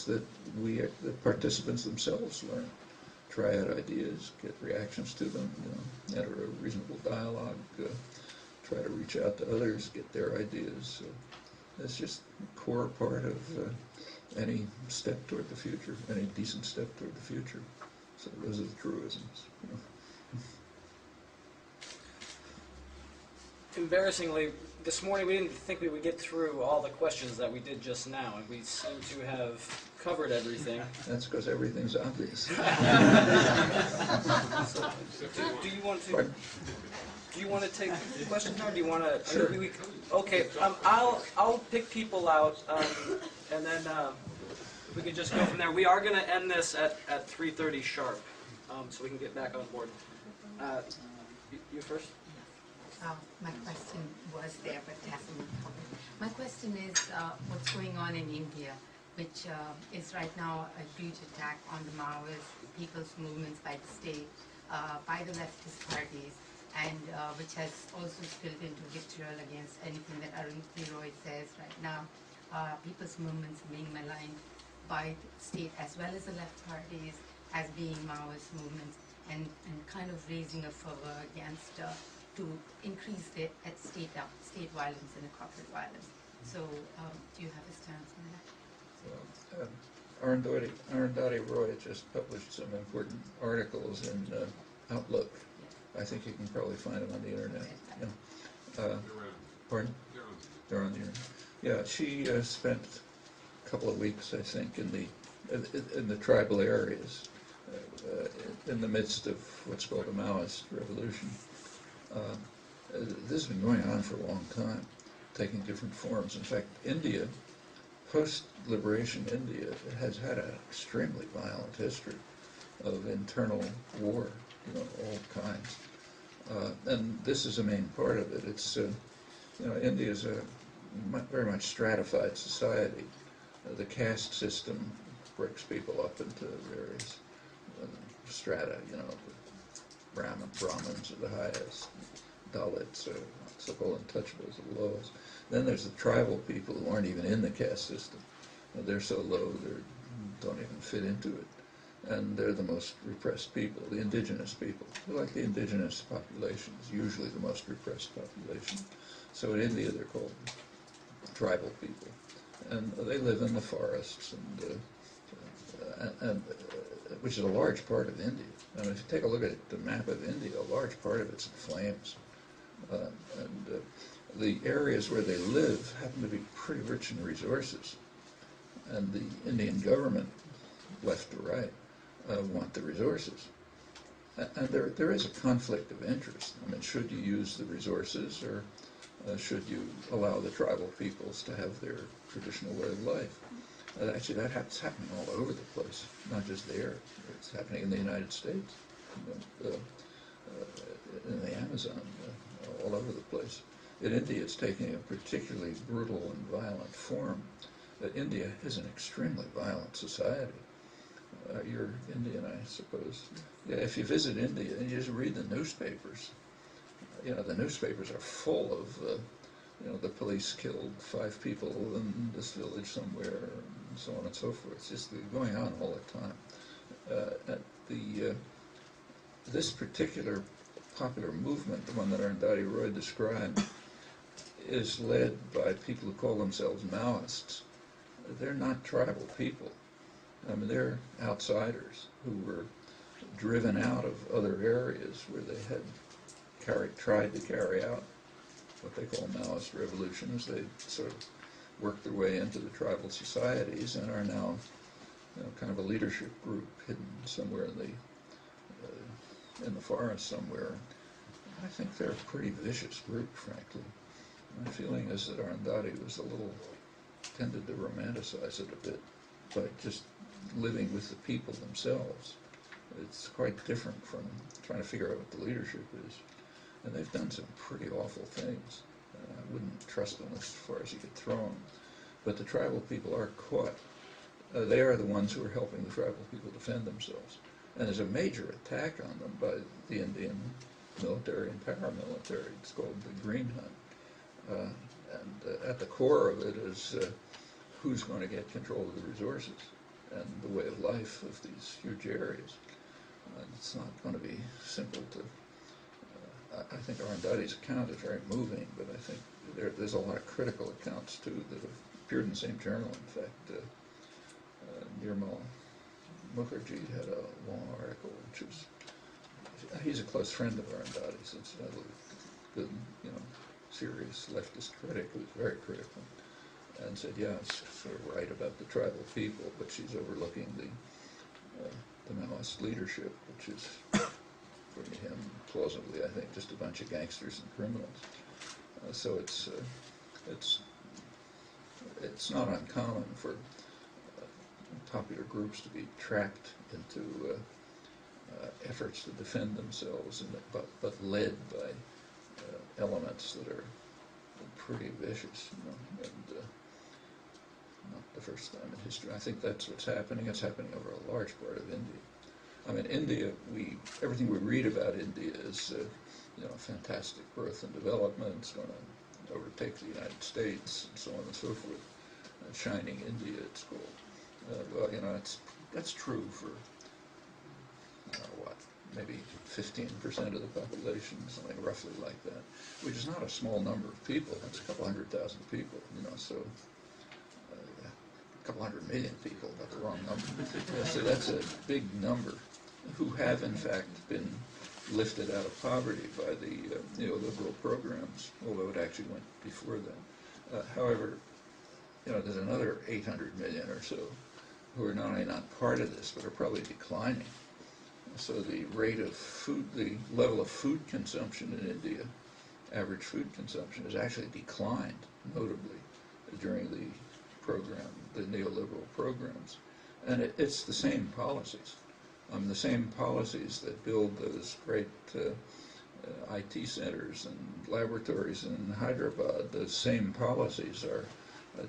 that the participants themselves learn, try out ideas, get reactions to them, enter a reasonable dialogue, try to reach out to others, get their ideas. That's just a core part of any step toward the future, any decent step toward the future. So those are the truisms. Embarrassingly, this morning we didn't think we would get through all the questions that we did just now, and we seem to have covered everything. That's because everything's obvious. So, do you want to? Do you want to take questions now? Or do you want to? Sure. Okay. I'll pick people out, and then we can just go from there. We are going to end this at 3:30 sharp, so we can get back on board. You first. My question was there, but it hasn't been covered. My question is what's going on in India, which is right now a huge attack on the Maoist people's movements by the state, by the leftist parties, and which has also spilled into vitriol against anything that Arundhati Roy says right now. People's movements being maligned by the state as well as the left parties as being Maoist movements, and kind of raising a fervor against to increase the state violence and the corporate violence. So do you have a stance on that? Arundhati Roy just published some important articles in Outlook. I think you can probably find them on the internet. Yeah. Pardon? They're on the internet. Yeah, she spent a couple of weeks, I think, in the tribal areas, in the midst of what's called a Maoist revolution. This has been going on for a long time, taking different forms. In fact, India, post-liberation India, has had an extremely violent history of internal war, all kinds. And this is a main part of it. It's, India is a very much stratified society. The caste system breaks people up into various strata, Brahmins are the highest, Dalits are so-called untouchables are the lowest. Then there's the tribal people who aren't even in the caste system. They're so low they don't even fit into it. And they're the most repressed people, the indigenous people. They're like the indigenous population is usually the most repressed population. So in India they're called tribal people. And they live in the forests, and which is a large part of India. I mean, if you take a look at the map of India, a large part of it's in flames. The areas where they live happen to be pretty rich in resources. And the Indian government, left to right, want the resources. And there is a conflict of interest. I mean, should you use the resources, or should you allow the tribal peoples to have their traditional way of life? Actually, that's happening all over the place, not just there. It's happening in the United States, in the Amazon, all over the place. In India, it's taking a particularly brutal and violent form. India is an extremely violent society. You're Indian, I suppose. Yeah, if you visit India and you just read the newspapers, the newspapers are full of, the police killed 5 people in this village somewhere, and so on and so forth. It's just going on all the time. This particular popular movement, the one that Arundhati Roy described, is led by people who call themselves Maoists. They're not tribal people. I mean, they're outsiders who were driven out of other areas where they had tried to carry out what they call Maoist revolutions. They sort of worked their way into the tribal societies and are now kind of a leadership group hidden somewhere in the forest somewhere. I think they're a pretty vicious group, frankly. My feeling is that Arundhati was tended to romanticize it a bit by just living with the people themselves. It's quite different from trying to figure out what the leadership is. And they've done some pretty awful things. I wouldn't trust them as far as you could throw them. But the tribal people are caught. They are the ones who are helping the tribal people defend themselves. And there's a major attack on them by the Indian military and paramilitary. It's called the Green Hunt. And at the core of it is who's going to get control of the resources. and the way of life of these huge areas. It's not going to be simple to. I think Arundhati's account is very moving, but I think there's a lot of critical accounts too that have appeared in the same journal. In fact, Nirmal Mukherjee had a long article, which was, he's a close friend of Arundhati's. It's a good, serious leftist critic who's very critical, and said, yeah, it's sort of right about the tribal people, but she's overlooking the Maoist leadership, which is, for him, plausibly, I think, just a bunch of gangsters and criminals. So it's not uncommon for popular groups to be trapped into efforts to defend themselves, but led by elements that are pretty vicious, and not the first time in history. I think that's what's happening. It's happening over a large part of India. I mean, India, everything we read about India is, fantastic growth and development. It's going to overtake the United States, and so on and so forth. Shining India, it's called. Well, that's true for, maybe 15% of the population, something roughly like that, which is not a small number of people. That's a couple 100,000 people, so a couple 100 million people, got the wrong number. So that's a big number who have, in fact, been lifted out of poverty by the neoliberal programs, although it actually went before then. However, there's another 800 million or so who are not only not part of this, but are probably declining. So the rate of food, the level of food consumption in India, average food consumption, has actually declined notably during the program, the neoliberal programs. And it's the same policies. The same policies that build those great IT centers and laboratories in Hyderabad, those same policies are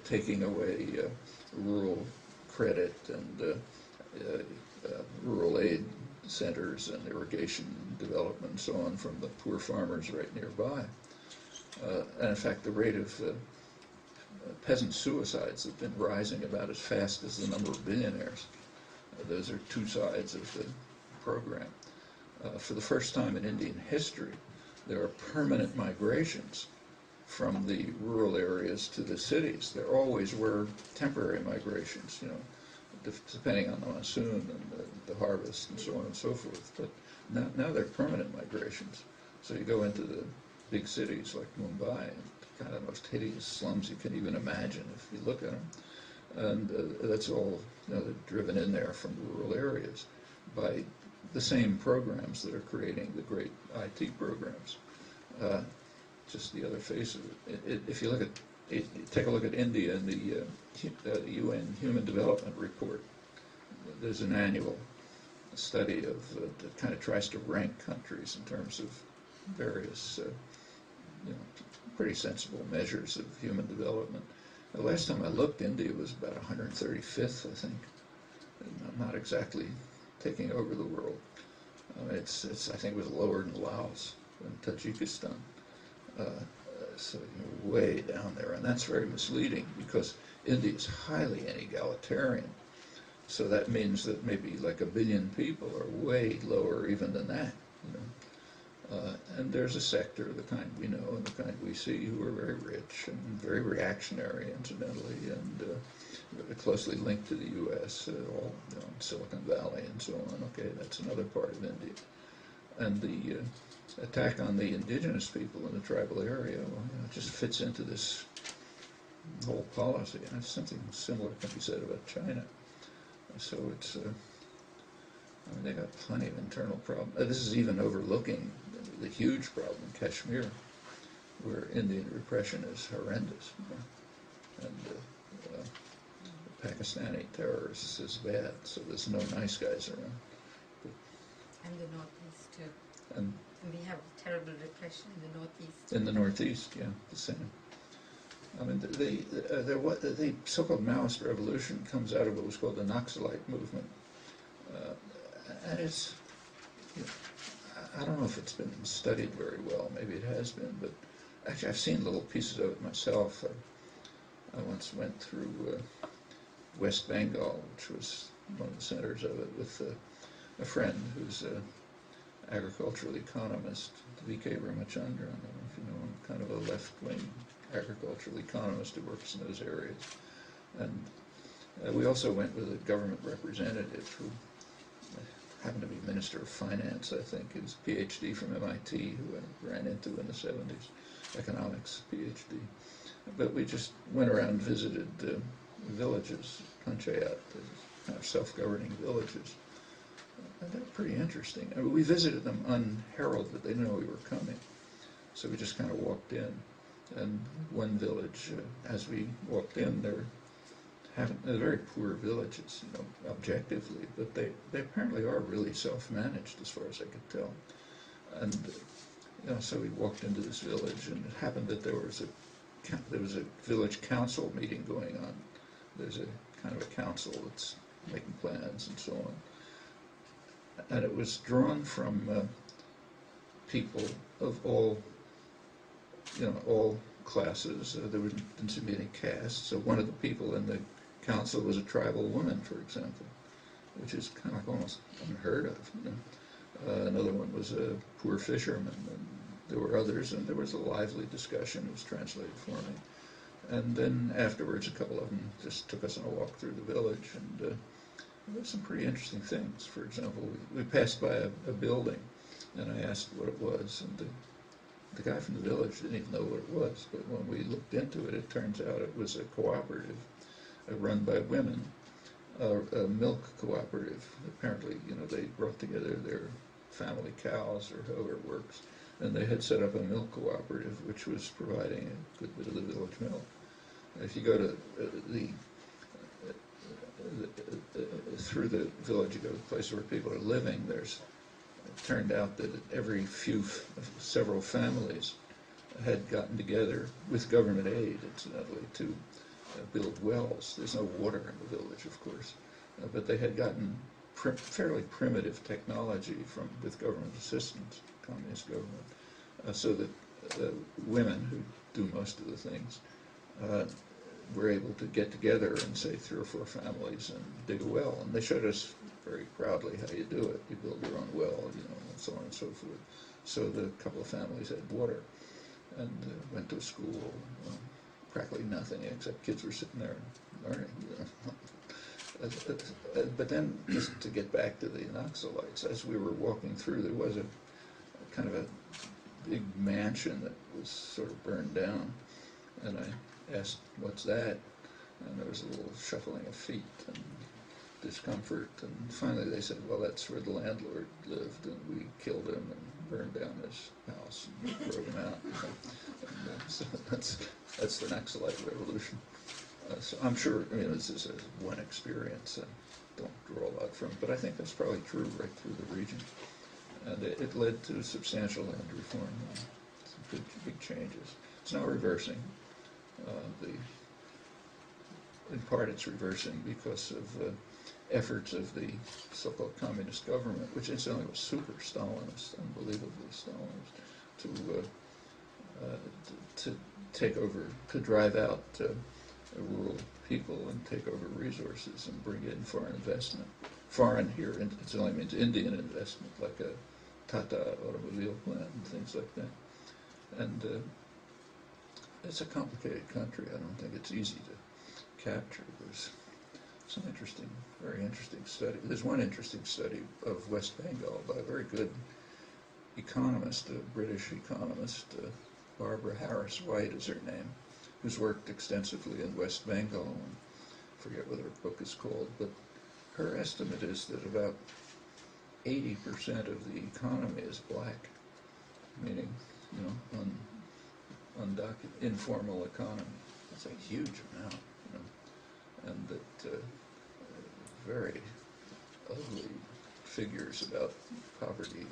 taking away rural credit and rural aid centers and irrigation development and so on from the poor farmers right nearby. And in fact, the rate of peasant suicides have been rising about as fast as the number of billionaires. Those are two sides of the program. For the first time in Indian history, there are permanent migrations from the rural areas to the cities. There always were temporary migrations, depending on the monsoon and the harvest and so on and so forth. But now they're permanent migrations. So you go into the big cities like Mumbai, and kind of the most hideous slums you can even imagine if you look at them. And that's all they're driven in there from rural areas by the same programs that are creating the great IT programs. Just the other face of it. If you look at, take a look at India and the UN Human Development Report. There's an annual study that kind of tries to rank countries in terms of various, pretty sensible measures of human development. The last time I looked, India was about 135th, I think. Not exactly taking over the world. I think it was lower than Laos and Tajikistan. So way down there, and that's very misleading because India is highly inegalitarian. So that means that maybe like 1 billion people are way lower even than that. And there's a sector, the kind we know and the kind we see, who are very rich and very reactionary, incidentally, and closely linked to the U.S., all Silicon Valley and so on. Okay, that's another part of India. And the attack on the indigenous people in the tribal area, it just fits into this whole policy. And something similar can be said about China. So it's, they got plenty of internal problems. This is even overlooking the huge problem in Kashmir, where Indian repression is horrendous. And the Pakistani terrorists is bad, so there's no nice guys around. And the Northeast too. And we have terrible repression in the Northeast. In the Northeast, yeah, the same. I mean, the so-called Maoist revolution comes out of what was called the Naxalite movement. And it's, I don't know if it's been studied very well, maybe it has been, but actually I've seen little pieces of it myself. I once went through West Bengal, which was one of the centers of it, with a friend who's an agricultural economist, V.K. Ramachandran. I don't know if you know him, kind of a left-wing agricultural economist who works in those areas. And we also went with a government representative who happened to be Minister of Finance, I think, his PhD from MIT, who I ran into in the 70s, economics PhD. But we just went around and visited villages, panchayat, kind of self-governing villages. And they're pretty interesting. I mean, we visited them unheralded. They didn't know we were coming. So we just kind of walked in. And one village, as we walked in, they're very poor villages, you know, objectively, but they apparently are really self-managed as far as I could tell. And you know, so we walked into this village, and it happened that there was a village council meeting going on. There's a kind of a council that's making plans and so on. And it was drawn from people of all, you know, all classes. There didn't seem to be any caste. So one of the people in the council was a tribal woman, for example, which is kind of like almost unheard of. You know? Another one was a poor fisherman, and there were others, and there was a lively discussion. It was translated for me. And then afterwards, a couple of them just took us on a walk through the village, and there were some pretty interesting things. For example, we passed by a building, and I asked what it was, and the guy from the village didn't even know what it was. But when we looked into it, it turns out it was a cooperative run by women, a milk cooperative. Apparently, you know, they brought together their family cows, or however it works, and they had set up a milk cooperative which was providing a good bit of the village milk. If you go to through the village, you go to the place where people are living, it turned out that several families had gotten together with government aid, incidentally, to build wells. There's no water in the village, of course, but they had gotten fairly primitive technology with government assistance, communist government, so that women who do most of the things were able to get together and, say, 3 or 4 families and dig a well. And they showed us very proudly how you do it. You build your own well, you know, and so on and so forth. So the couple of families had water and went to a school. Practically nothing, except kids were sitting there learning. You know. But then, just to get back to the Naxalites, as we were walking through, there was a kind of a big mansion that was sort of burned down, and I asked, "What's that?" And there was a little shuffling of feet and discomfort, and finally they said, "Well, that's where the landlord lived, and we killed him and burned down his house and drove him out." You know. So that's the Naxalite revolution. So I'm sure, I mean, this is one experience, and don't draw a lot from it, but I think that's probably true right through the region. And it led to substantial land reform and some big changes. It's now reversing. In part, it's reversing because of efforts of the so-called communist government, which incidentally was super Stalinist, unbelievably Stalinist, to take over, to drive out rural people and take over resources and bring in foreign investment. Foreign here, it only means Indian investment, like a Tata automobile plant and things like that. And it's a complicated country. I don't think it's easy to capture. There's some very interesting study. There's one interesting study of West Bengal by a very good economist, a British economist, Barbara Harris White is her name, who's worked extensively in West Bengal, and I forget what her book is called, but her estimate is that about 80% of the economy is black, meaning, you know, informal economy. That's a huge amount, you know, and that very ugly figures about poverty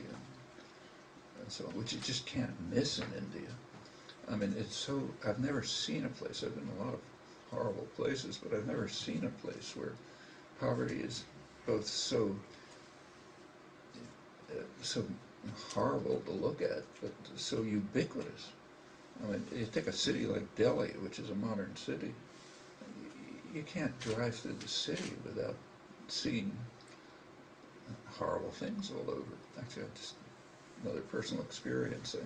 and so on, which you just can't miss in India. I mean, it's so, I've never seen a place, I've been in a lot of horrible places, but I've never seen a place where poverty is both so horrible to look at, but so ubiquitous. I mean, you take a city like Delhi, which is a modern city, you can't drive through the city without seeing horrible things all over. Actually, just another personal experience.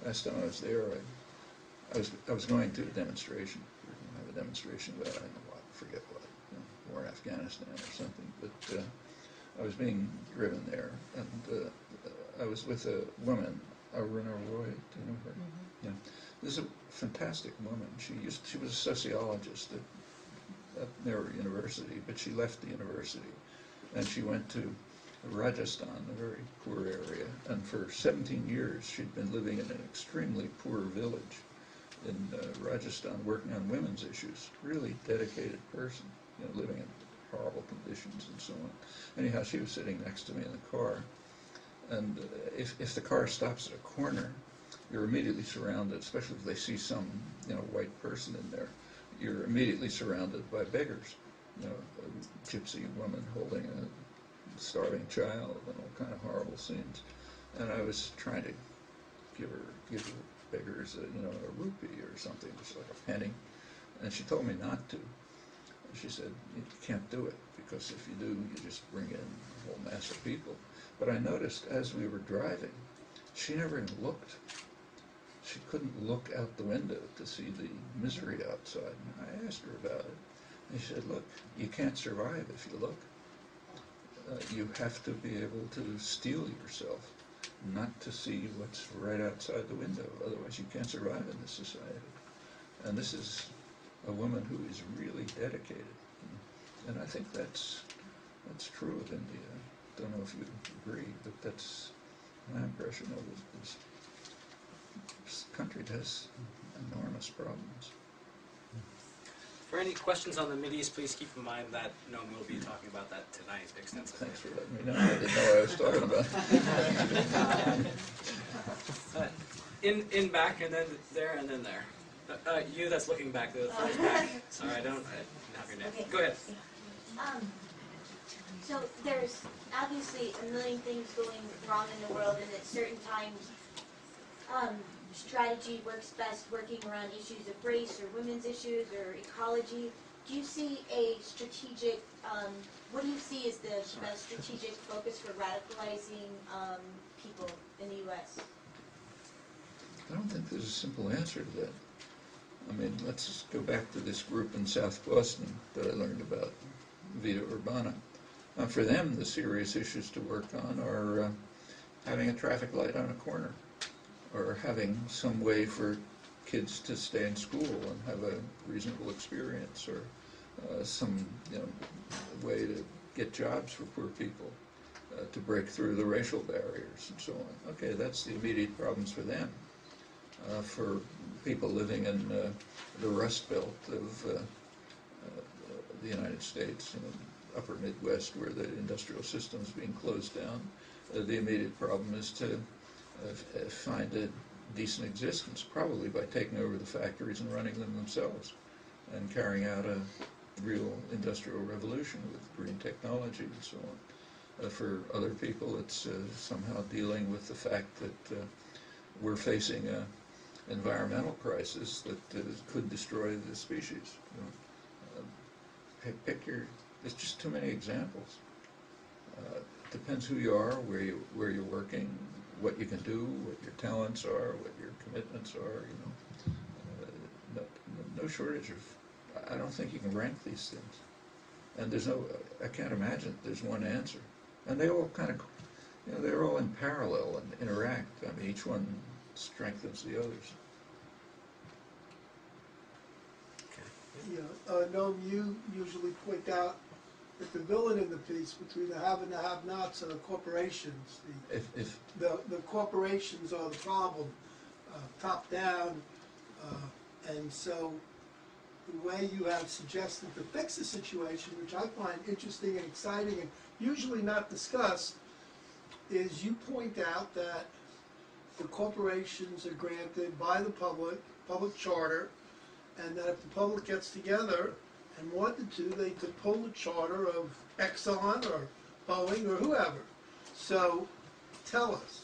Last time I was there, I was going to a demonstration. We were going to have a demonstration about, I don't know what, forget what, war in Afghanistan or something. But I was being driven there, and I was with a woman, Arundhati Roy. Do you know her? Mm-hmm. Yeah. This is a fantastic woman. She was a sociologist at Nehru University, but she left the university, and she went to Rajasthan, a very poor area, and for 17 years she'd been living in an extremely poor village in Rajasthan, working on women's issues. Really dedicated person, living in horrible conditions and so on. Anyhow, she was sitting next to me in the car, and if the car stops at a corner, you're immediately surrounded, especially if they see some white person in there, you're immediately surrounded by beggars. A gypsy woman holding a starving child and all kind of horrible scenes. And I was trying to give the beggars a rupee or something, just like a penny. And she told me not to. She said, you can't do it, because if you do, you just bring in a whole mass of people. But I noticed as we were driving, she never even looked. She couldn't look out the window to see the misery outside. And I asked her about it. And she said, look, you can't survive if you look. You have to be able to steel yourself not to see what's right outside the window. Otherwise, you can't survive in this society. And this is a woman who is really dedicated. And I think that's true of India. I don't know if you agree, but that's my impression of it. This country has enormous problems. For any questions on the Mideast, please keep in mind that Noam will be talking about that tonight extensively. Thanks for letting me know. I didn't know what I was talking about. In back, and then there, and then there. You that's looking back, the first back. Sorry, I don't have your name. Okay. Go ahead. So there's obviously a million things going wrong in the world, and at certain times strategy works best working around issues of race or women's issues or ecology. Do you see a strategic, what do you see as the best strategic focus for radicalizing people in the U.S.? I don't think there's a simple answer to that. I mean, let's go back to this group in South Boston that I learned about, Vita Urbana. For them, the serious issues to work on are having a traffic light on a corner, or having some way for kids to stay in school and have a reasonable experience, or some way to get jobs for poor people, to break through the racial barriers and so on. Okay, that's the immediate problems for them. For people living in the Rust Belt of the United States, upper Midwest, where the industrial system is being closed down, the immediate problem is to find a decent existence, probably by taking over the factories and running them themselves, and carrying out a real industrial revolution with green technology and so on. For other people, it's somehow dealing with the fact that we're facing an environmental crisis that could destroy the species. There's just too many examples. Depends who you are, where you're working, what you can do, what your talents are, what your commitments are. No shortage of. I don't think you can rank these things, and I can't imagine there's one answer. And they all kind of, they're all in parallel and interact. I mean, each one strengthens the others. Noam, you usually point out that the villain in the piece between the have and the have-nots are the corporations. The corporations are the problem, top down, and so the way you have suggested to fix the situation, which I find interesting and exciting and usually not discussed, is you point out that the corporations are granted by the public charter, and that if the public gets together and wanted to, they could pull the charter of Exxon or Boeing or whoever. So tell us,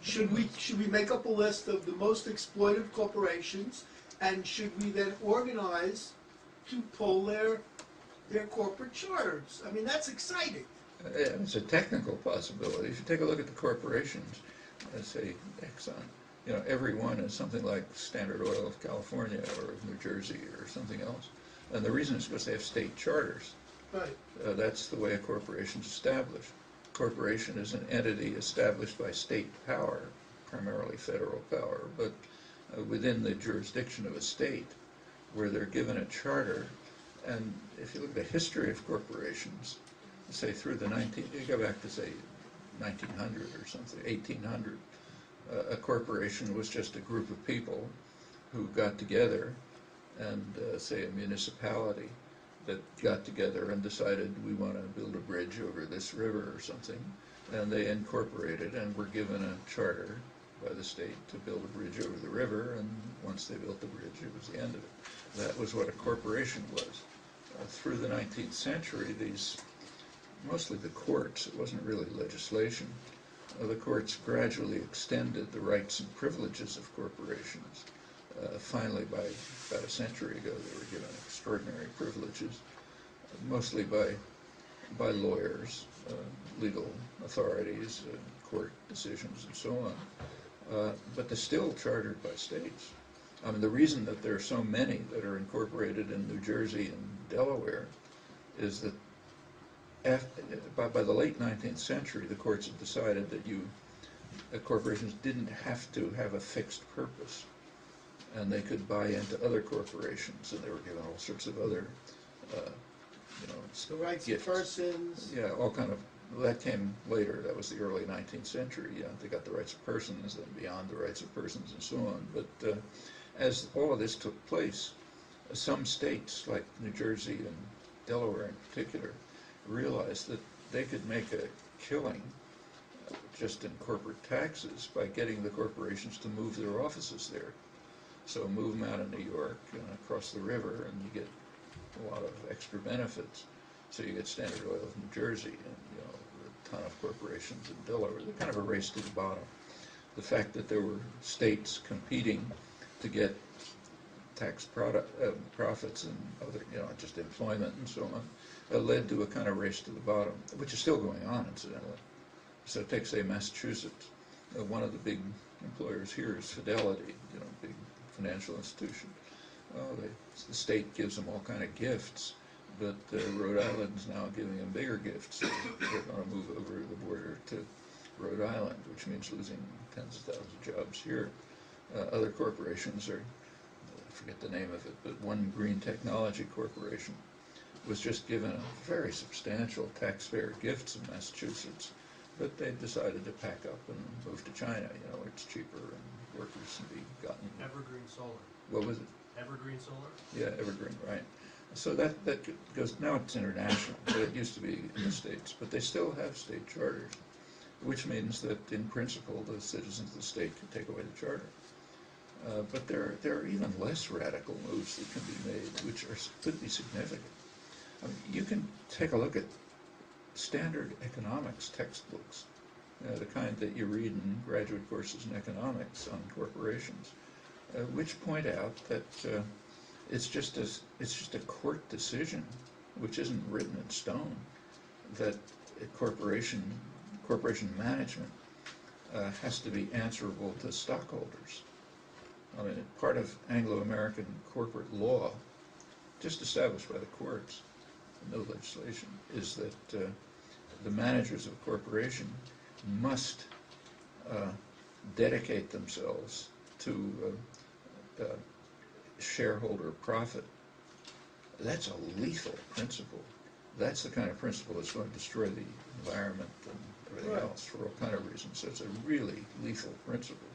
should we make up a list of the most exploitive corporations, and should we then organize to pull their their corporate charters. I mean, that's exciting. It's a technical possibility. If you take a look at the corporations, say Exxon, you know, every one is something like Standard Oil of California or of New Jersey or something else. And the reason is because they have state charters. Right. That's the way a corporation is established. Corporation is an entity established by state power, primarily federal power, but within the jurisdiction of a state, where they're given a charter. And if you look at the history of corporations, say through the you go back to say 1900 or something, 1800, a corporation was just a group of people who got together, and say a municipality that got together and decided we want to build a bridge over this river or something, and they incorporated and were given a charter by the state to build a bridge over the river, and once they built the bridge, it was the end of it. That was what a corporation was. Through the 19th century, mostly the courts, it wasn't really legislation, the courts gradually extended the rights and privileges of corporations. Finally, by about a century ago, they were given extraordinary privileges, mostly by lawyers, legal authorities, court decisions, and so on. But they're still chartered by states. I mean, the reason that there are so many that are incorporated in New Jersey and Delaware is that by the late 19th century, the courts had decided that corporations didn't have to have a fixed purpose, and they could buy into other corporations, and they were given all sorts of other, The rights gifts. of persons. Yeah, all kind of. That came later. That was the early 19th century. Yeah, they got the rights of persons, then beyond the rights of persons, and so on. But as all of this took place, some states, like New Jersey and Delaware in particular, realized that they could make a killing just in corporate taxes by getting the corporations to move their offices there. So move them out of New York and across the river, and you get a lot of extra benefits. So you get Standard Oil of New Jersey, and a ton of corporations in Delaware. They're kind of a race to the bottom. The fact that there were states competing to get tax profits and other, just employment and so on, led to a kind of race to the bottom, which is still going on, incidentally. So take, say, Massachusetts. One of the big employers here is Fidelity, big financial institution. The state gives them all kind of gifts, but Rhode Island's now giving them bigger gifts. They're going to move over the border to Rhode Island, which means losing tens of thousands of jobs here. Other corporations are, I forget the name of it, but one green technology corporation was just given a very substantial taxpayer gifts in Massachusetts, but they decided to pack up and move to China, where it's cheaper and workers can be gotten. Evergreen Solar. What was it? Evergreen Solar? Yeah, Evergreen, right. So that goes, now it's international, but it used to be in the States, but they still have state charters, which means that in principle the citizens of the state can take away the charter. But there are even less radical moves that can be made, which could be significant. I mean, you can take a look at standard economics textbooks, the kind that you read in graduate courses in economics on corporations, which point out that it's just a court decision, which isn't written in stone, that corporation management has to be answerable to stockholders. I mean, part of Anglo-American corporate law, just established by the courts, no legislation, is that the managers of a corporation must dedicate themselves to shareholder profit. That's a lethal principle. That's the kind of principle that's going to destroy the environment and everything else for all kind of reasons. So it's a really lethal principle.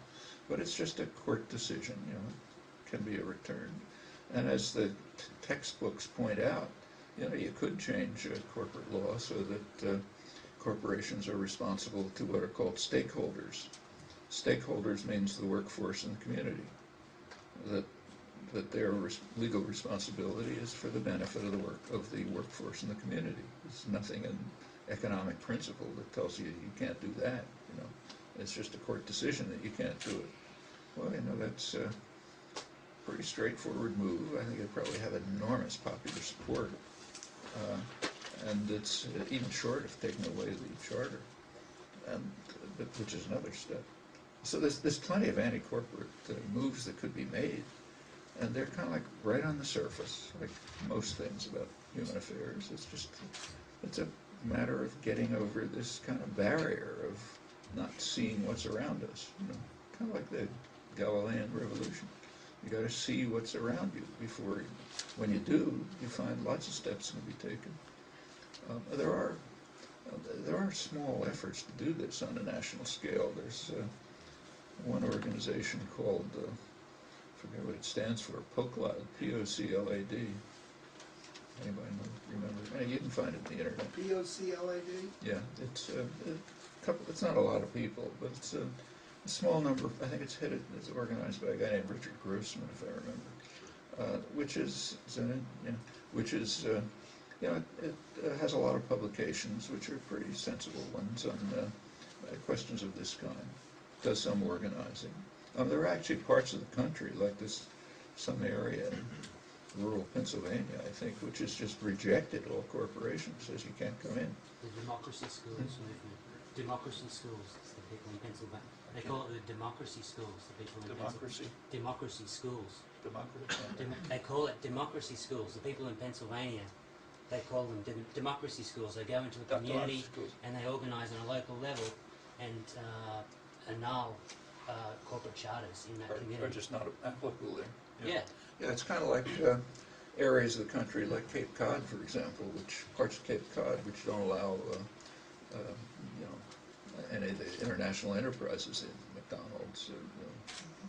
But it's just a court decision, can be overturned. And as the textbooks point out, you could change corporate law so that corporations are responsible to what are called stakeholders. Stakeholders means the workforce and the community. That their legal responsibility is for the benefit of the workforce and the community. There's nothing in economic principle that tells you you can't do that. It's just a court decision that you can't do it. Well, that's a pretty straightforward move. I think it'd probably have enormous popular support. And it's even short of taking away the charter, and which is another step. So there's plenty of anti-corporate moves that could be made, and they're kind of like right on the surface, like most things about human affairs. It's a matter of getting over this kind of barrier of not seeing what's around us. Kind of like the Galilean revolution. You got to see what's around you before you, when you do, you find lots of steps can be taken. There are small efforts to do this on a national scale. There's one organization called, I forget what it stands for, POCLAD, P-O-C-L-A-D. Anybody remember? You can find it on the internet. P-O-C-L-A-D? Yeah, it's it's not a lot of people, but it's a small number. I think it's organized by a guy named Richard Grossman, if I remember, it has a lot of publications, which are pretty sensible ones on questions of this kind. Does some organizing. There are actually parts of the country, like some area in rural Pennsylvania, I think, which has just rejected all corporations, says you can't come in. The democracy schools movement. Democracy schools, it's the people in Pennsylvania. They call it the democracy schools, the people in Democracy? Democracy schools. Democracy? They call it democracy schools. The people in Pennsylvania, they call them democracy schools. They go into a community and they organise on a local level and annul corporate charters in that community. Are just not applicable there. Yeah. Yeah, it's kind of like areas of the country like Cape Cod, for example, parts of Cape Cod which don't allow any of the international enterprises in McDonald's,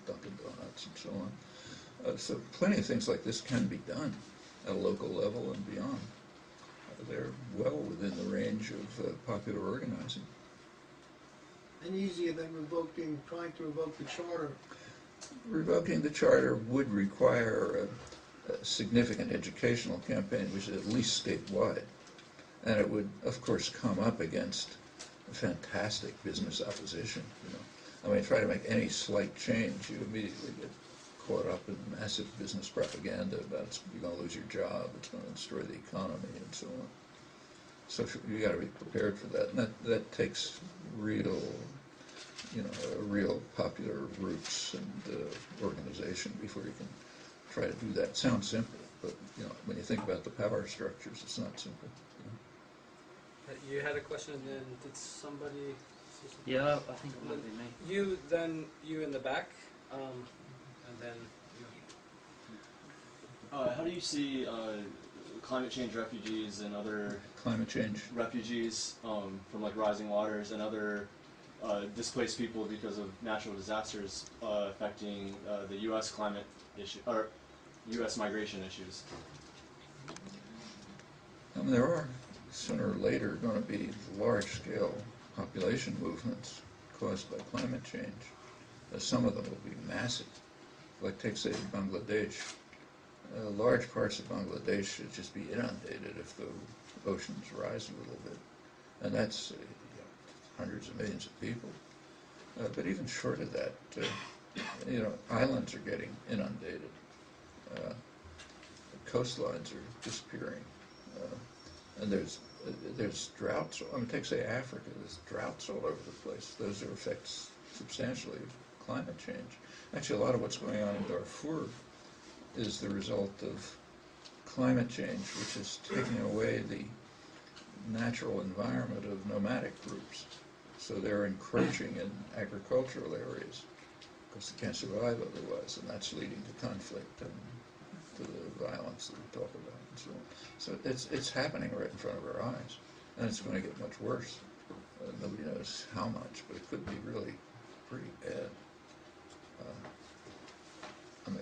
Dunkin' Donuts, and so on. So plenty of things like this can be done at a local level and beyond. They're well within the range of popular organizing. And easier than trying to revoke the charter. Revoking the charter would require a significant educational campaign, which is at least statewide. And it would, of course, come up against fantastic business opposition. Try to make any slight change, you immediately get caught up in massive business propaganda about you're going to lose your job, it's going to destroy the economy, and so on. So you got to be prepared for that, and that takes real popular roots and organization before you can try to do that. It sounds simple, but when you think about the power structures, it's not simple. You had a question, and then did somebody say something? Yeah, I think it might be me. You in the back, and then you. How do you see climate change refugees and other Climate change. refugees from like rising waters and other displaced people because of natural disasters affecting the U.S. climate issue or U.S. migration issues? There are sooner or later going to be large-scale population movements caused by climate change. Some of them will be massive. Like take, say, Bangladesh. Large parts of Bangladesh should just be inundated if the oceans rise a little bit. And that's hundreds of millions of people. But even short of that, islands are getting inundated. Coastlines are disappearing. And there's droughts. Take, say, Africa. There's droughts all over the place. Those are effects substantially of climate change. Actually, a lot of what's going on in Darfur is the result of climate change, which is taking away the natural environment of nomadic groups. So they're encroaching in agricultural areas because they can't survive otherwise, and that's leading to conflict and to the violence that we talk about and so on. So it's happening right in front of our eyes, and it's going to get much worse. Nobody knows how much, but it could be really pretty bad.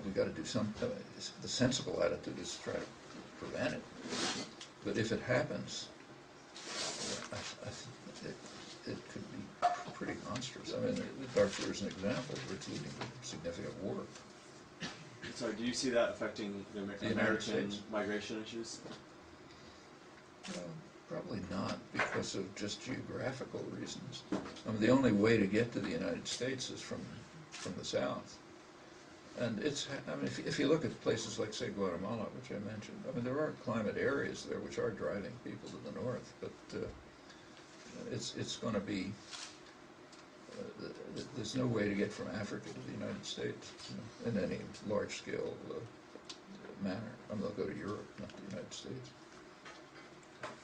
We've got to do something. The sensible attitude is to try to prevent it. But if it happens, it could be pretty monstrous. Darfur is an example where it's leading to significant war. So do you see that affecting the American migration issues? Probably not, because of just geographical reasons. The only way to get to the United States is from the south. And it's, I mean, if you look at places like, say, Guatemala, which I mentioned, I mean, there are climate areas there which are driving people to the north, but it's going to be, there's no way to get from Africa to the United States, you know, in any large-scale manner. I mean, they'll go to Europe, not the United States.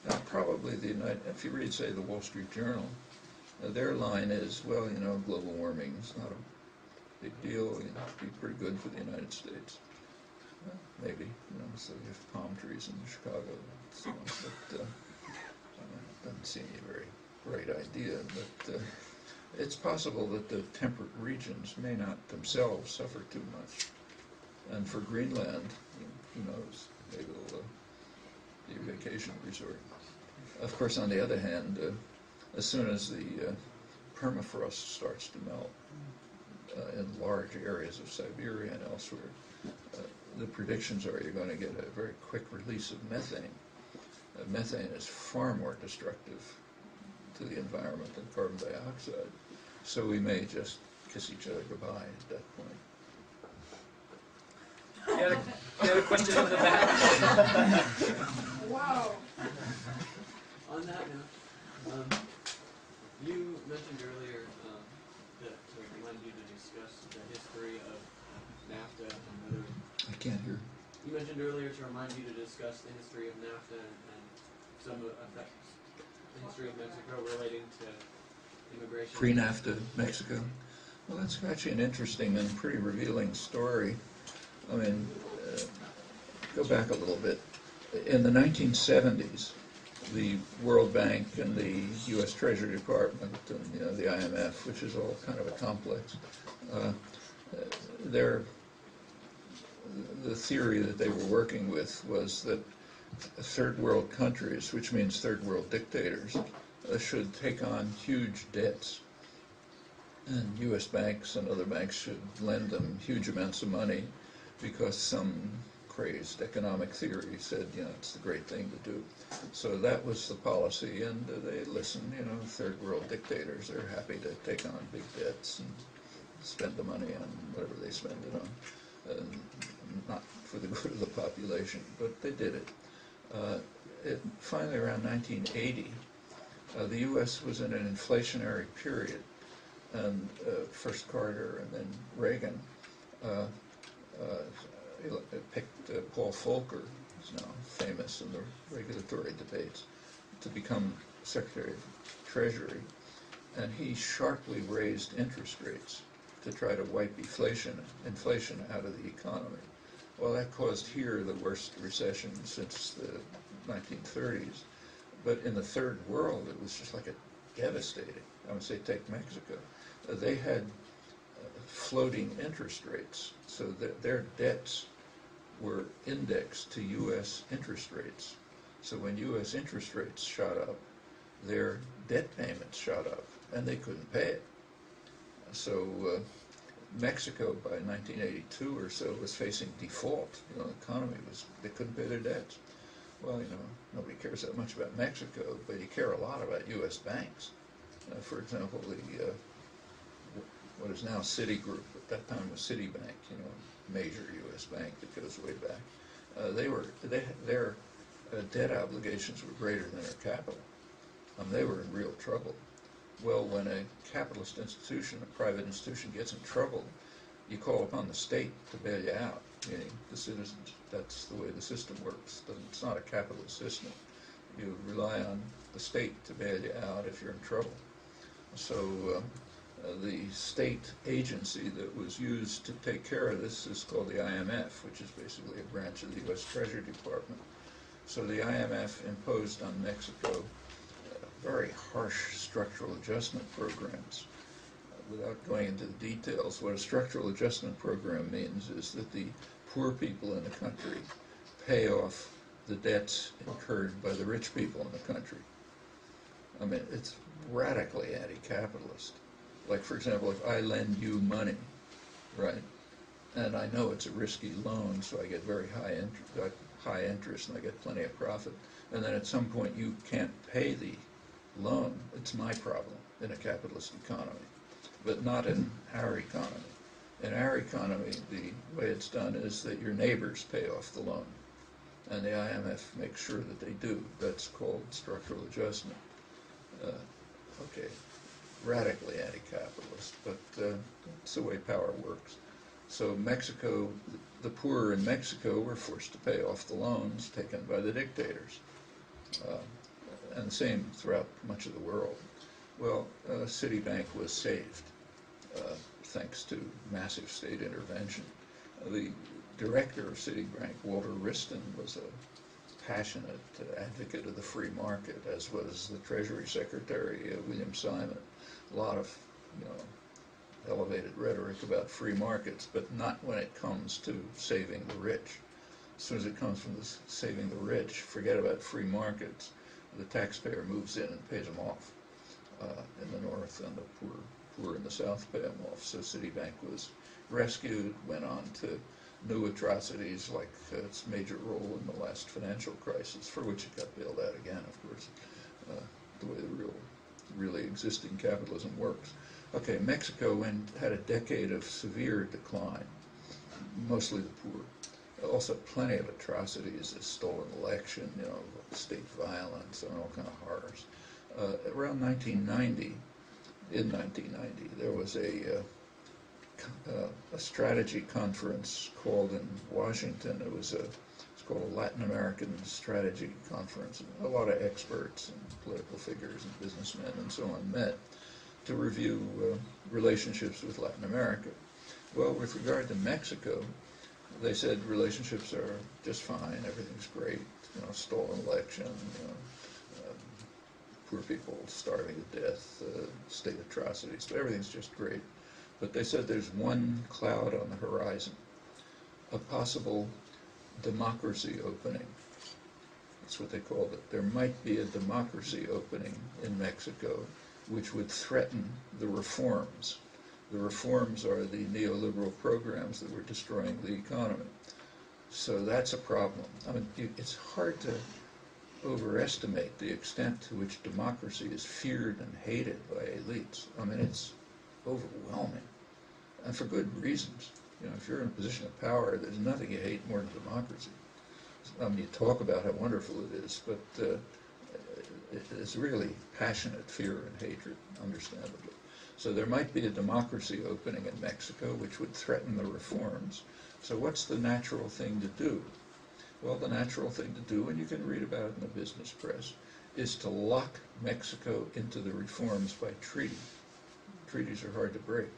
Now, probably if you read, say, the Wall Street Journal, their line is, well, you know, global warming is not a big deal, you know, it'd be pretty good for the United States. Well, maybe, you know, so you have palm trees in Chicago and so on, but it doesn't seem a very bright idea, but it's possible that the temperate regions may not themselves suffer too much. And for Greenland, who knows, maybe it'll be a vacation resort. Of course, on the other hand, as soon as the permafrost starts to melt in large areas of Siberia and elsewhere, the predictions are you're going to get a very quick release of methane. Methane is far more destructive to the environment than carbon dioxide. So we may just kiss each other goodbye at that point. You had a question in the back? Wow. On that note, you mentioned earlier that I wanted you to discuss the history of NAFTA and other. I can't hear. You mentioned earlier to remind you to discuss the history of NAFTA and some of the history of Mexico relating to immigration. Pre-NAFTA Mexico. Well, that's actually an interesting and pretty revealing story. I mean, go back a little bit. In the 1970s, the World Bank and the U.S. Treasury Department and, you know, the IMF, which is all kind of a complex, the theory that they were working with was that third world countries, which means third world dictators, should take on huge debts. And U.S. banks and other banks should lend them huge amounts of money because some crazed economic theory said, you know, it's the great thing to do. So that was the policy, and they listened, you know, third world dictators, they're happy to take on big debts and spend the money on whatever they spend it on. Not for the good of the population, but they did it. Finally, around 1980, the U.S. was in an inflationary period, and first Carter and then Reagan picked Paul Volcker, who's now famous in the regulatory debates, to become Secretary of Treasury, and he sharply raised interest rates to try to wipe inflation out of the economy. Well, that caused here the worst recession since the 1930s. But in the third world, it was just like a devastating. I would say take Mexico. They had floating interest rates, so that their debts were indexed to U.S. interest rates. So when U.S. interest rates shot up, their debt payments shot up, and they couldn't pay it. So Mexico, by 1982 or so, was facing default. You know, the economy they couldn't pay their debts. Well, you know, nobody cares that much about Mexico, but you care a lot about U.S. banks. For example, what is now Citigroup, at that time was Citibank, you know, a major U.S. bank that goes way back. Their debt obligations were greater than their capital. They were in real trouble. Well, when a capitalist institution, a private institution, gets in trouble, you call upon the state to bail you out, meaning the citizens. That's the way the system works. It's not a capitalist system. You rely on the state to bail you out if you're in trouble. So the state agency that was used to take care of this is called the IMF, which is basically a branch of the U.S. Treasury Department. So the IMF imposed on Mexico very harsh structural adjustment programs. Without going into the details, what a structural adjustment program means is that the poor people in the country pay off the debts incurred by the rich people in the country. I mean, it's radically anti-capitalist. Like, for example, if I lend you money, right, and I know it's a risky loan, so I get very high interest and I get plenty of profit, and then at some point you can't pay the loan, it's my problem in a capitalist economy, but not in our economy. In our economy, the way it's done is that your neighbors pay off the loan, and the IMF makes sure that they do. That's called structural adjustment. Okay, radically anti-capitalist, but it's the way power works. So Mexico, the poor in Mexico were forced to pay off the loans taken by the dictators, and the same throughout much of the world. Well, Citibank was saved thanks to massive state intervention. The director of Citibank, Walter Wriston, was a passionate advocate of the free market, as was the Treasury Secretary, William Simon. A lot of, elevated rhetoric about free markets, but not when it comes to saving the rich. As soon as it comes from saving the rich, forget about free markets. The taxpayer moves in and pays them off in the north, and the poor in the south pay them off. So Citibank was rescued, went on to new atrocities like its major role in the last financial crisis, for which it got bailed out again, of course, the way the really existing capitalism works. Okay, Mexico had a decade of severe decline, mostly the poor. Also plenty of atrocities, a stolen election, state violence, and all kind of horrors. Around 1990, there was a strategy conference called in Washington. It's called a Latin American Strategy Conference. A lot of experts and political figures and businessmen and so on met to review relationships with Latin America. Well, with regard to Mexico, they said relationships are just fine, everything's great, stolen election, poor people starving to death, state atrocities, but everything's just great. But they said there's one cloud on the horizon, a possible democracy opening. That's what they called it. There might be a democracy opening in Mexico which would threaten the reforms. The reforms are the neoliberal programs that were destroying the economy. So that's a problem. I mean, it's hard to overestimate the extent to which democracy is feared and hated by elites. I mean, it's overwhelming, and for good reasons. If you're in a position of power, there's nothing you hate more than democracy. I mean, you talk about how wonderful it is, but it's really passionate fear and hatred, understandably. So there might be a democracy opening in Mexico which would threaten the reforms. So what's the natural thing to do? Well, the natural thing to do, and you can read about it in the business press, is to lock Mexico into the reforms by treaty. Treaties are hard to break.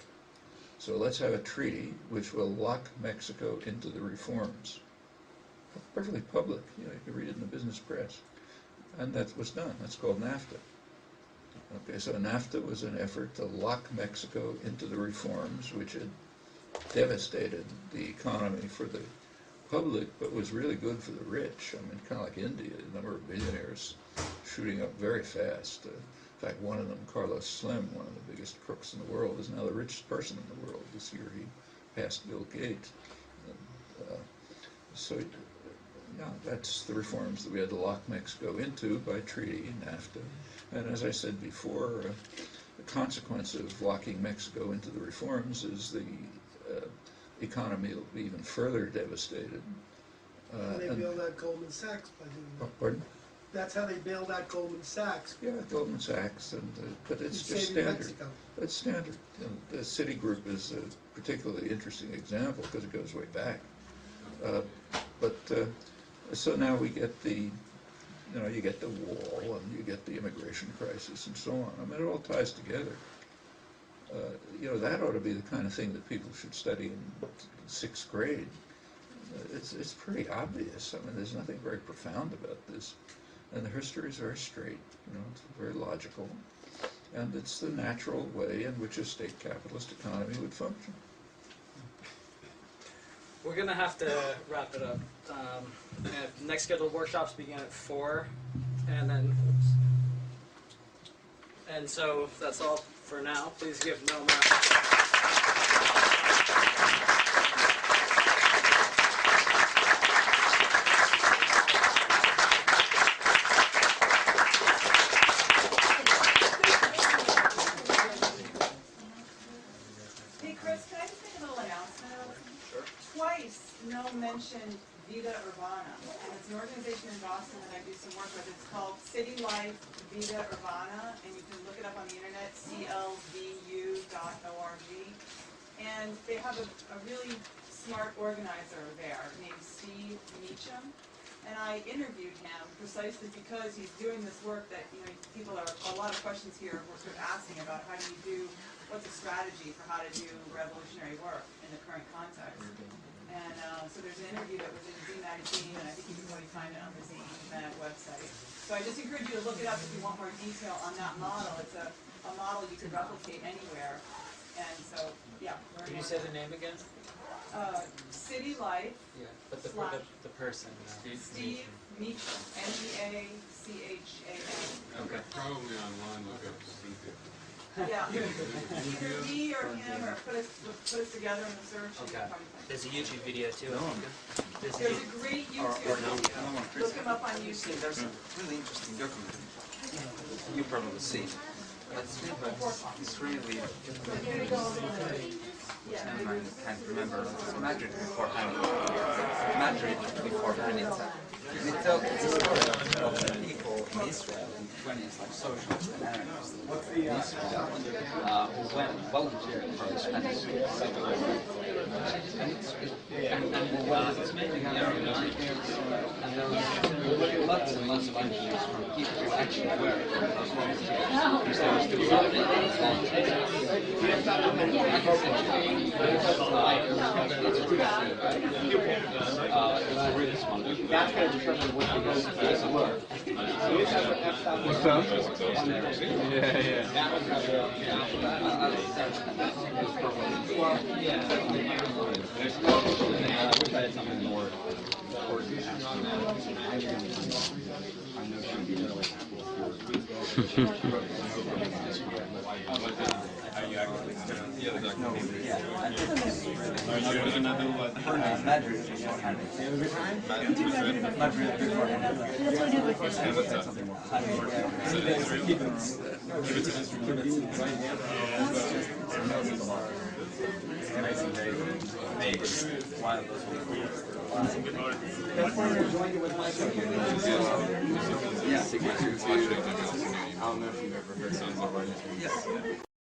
So let's have a treaty which will lock Mexico into the reforms. Perfectly public, you can read it in the business press. And that was done. That's called NAFTA. Okay, so NAFTA was an effort to lock Mexico into the reforms, which had devastated the economy for the public, but was really good for the rich. I mean, kind of like India, the number of billionaires shooting up very fast. In fact, one of them, Carlos Slim, one of the biggest crooks in the world, is now the richest person in the world. This year he passed Bill Gates. That's the reforms that we had to lock Mexico into by treaty, NAFTA. And as I said before, the consequence of locking Mexico into the reforms is the economy will be even further devastated. And they bailed out Goldman Sachs by doing that. Pardon? That's how they bailed out Goldman Sachs. Yeah, Goldman Sachs, but it's just saving standard. Mexico. It's standard. The Citigroup is a particularly interesting example because it goes way back. So now we get you get the wall and you get the immigration crisis and so on. I mean, it all ties together. That ought to be the kind of thing that people should study in 6th grade. It's pretty obvious. I mean, there's nothing very profound about this. And the history is very straight, it's very logical. And it's the natural way in which a state capitalist economy would function. We're going to have to wrap it up. Next scheduled workshops begin at 4, and so that's all for now. Please give Noam Hey Chris, can I just make a little announcement? mentioned Vida Urbana, and it's an organization in Boston that I do some work with. It's called City Life Vida Urbana, and you can look it up on the internet, clvu.org. And they have a really smart organizer there named Steve Meacham. And I interviewed him precisely because he's doing this work that, people are, a lot of questions here were sort of asking about how do you do, what's a strategy for how to do revolutionary work in the current context. And so there's an interview that was in Z Magazine, and I think you can probably find it on the Z Mag website. So I just encourage you to look it up if you want more detail on that model. It's a model you can replicate anywhere. And so, yeah. Can you say the name again? City Life. Yeah, but the person. Steve Meacham, M-E-A-C-H-A-M. Okay. Probably online, look up Cynthia. Yeah. Either me or him, or put us together in the search. Okay. There's a YouTube video too. There's a great YouTube video. Look him up on YouTube. There's a really interesting document. You probably see. It's really I can't remember. It's Madrid beforehand. It tells the story of the people in Israel in the 20s, like socialists and anarchists in Israel, who went volunteering for the Spanish Civil War. It's mainly the early 90s. And there were lots and lots of engineers from people who actually were those volunteers. Because they were still that's going to determine what the most were. Something more I know she'd be really happy Yeah. I don't know if you've ever heard something like that. Yes.